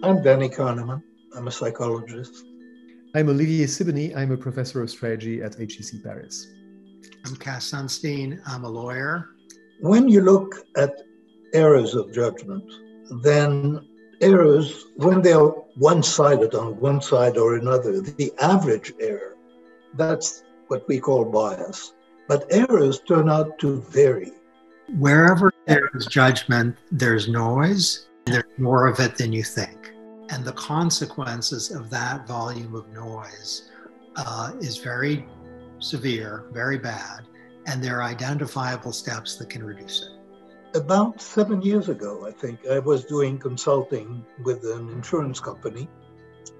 I'm Danny Kahneman. I'm a psychologist. I'm Olivier Sibony. I'm a professor of strategy at HEC Paris. I'm Cass Sunstein. I'm a lawyer. When you look at errors of judgment, then errors, when they are one-sided on one side or another, the average error, that's what we call bias. But errors turn out to vary. Wherever there is judgment, there's noise, and there's more of it than you think. And the consequences of that volume of noise is very severe, very bad, and there are identifiable steps that can reduce it. About 7 years ago, I think, I was doing consulting with an insurance company,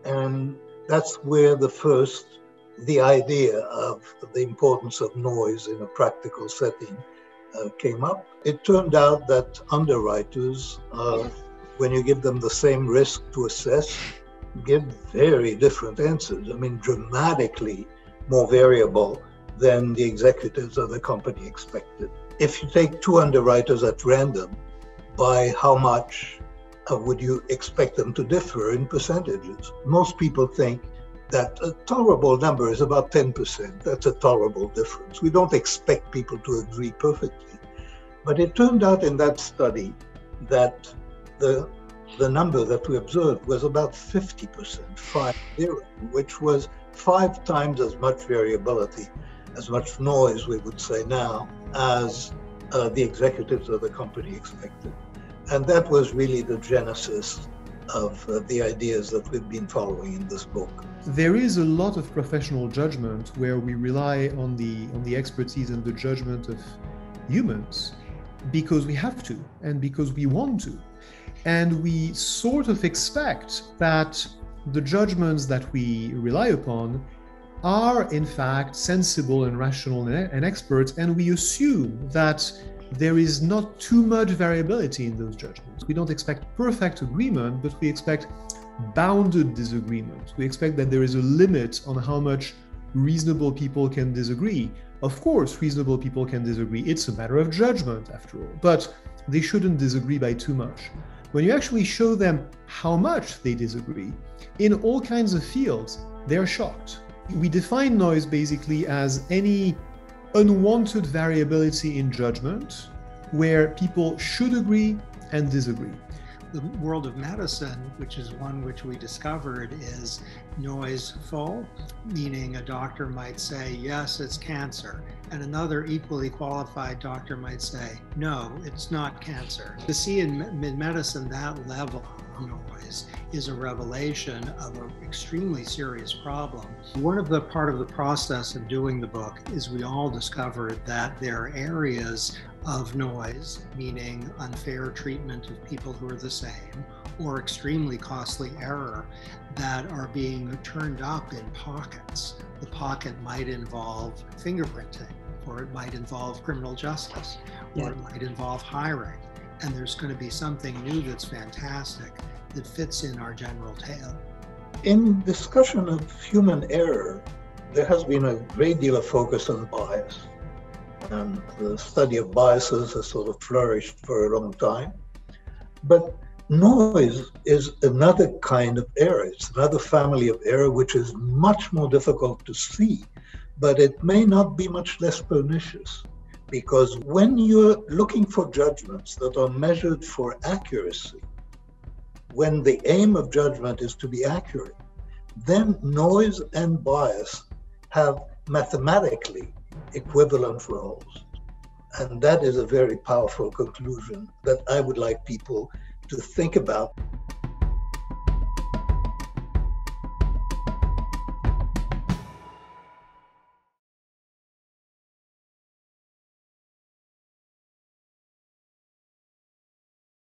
and that's where the idea of the importance of noise in a practical setting came up. It turned out that underwriters, when you give them the same risk to assess, give very different answers. I mean, dramatically more variable than the executives of the company expected. If you take two underwriters at random, by how much would you expect them to differ in percentages? Most people think that a tolerable number is about 10%. That's a tolerable difference. We don't expect people to agree perfectly. But it turned out in that study that the number that we observed was about 50%, 50, which was 5 times as much variability, as much noise, we would say now, as the executives of the company expected. And that was really the genesis of the ideas that we've been following in this book. There is a lot of professional judgment where we rely on the expertise and the judgment of humans because we have to and because we want to. And we sort of expect that the judgments that we rely upon are in fact sensible and rational and expert, and we assume that there is not too much variability in those judgments. We don't expect perfect agreement, but we expect bounded disagreement. We expect that there is a limit on how much reasonable people can disagree. Of course, reasonable people can disagree. It's a matter of judgment, after all, but they shouldn't disagree by too much. When you actually show them how much they disagree, in all kinds of fields, they're shocked. We define noise basically as any unwanted variability in judgment where people should agree and disagree. The world of medicine, which is one which we discovered, is noiseful, meaning a doctor might say, yes, it's cancer, and another equally qualified doctor might say, no, it's not cancer. To see in medicine that level of noise is a revelation of an extremely serious problem. Part of the process of doing the book is we all discovered that there are areas of noise, meaning unfair treatment of people who are the same, or extremely costly error, that are being turned up in pockets. The pocket might involve fingerprinting, or it might involve criminal justice, or it might involve hiring. And there's going to be something new that's fantastic that fits in our general tale. In discussion of human error, there has been a great deal of focus on bias. And the study of biases has sort of flourished for a long time. But noise is another kind of error. It's another family of error which is much more difficult to see, but it may not be much less pernicious. Because when you're looking for judgments that are measured for accuracy, when the aim of judgment is to be accurate, then noise and bias have mathematically equivalent roles. And that is a very powerful conclusion that I would like people to think about.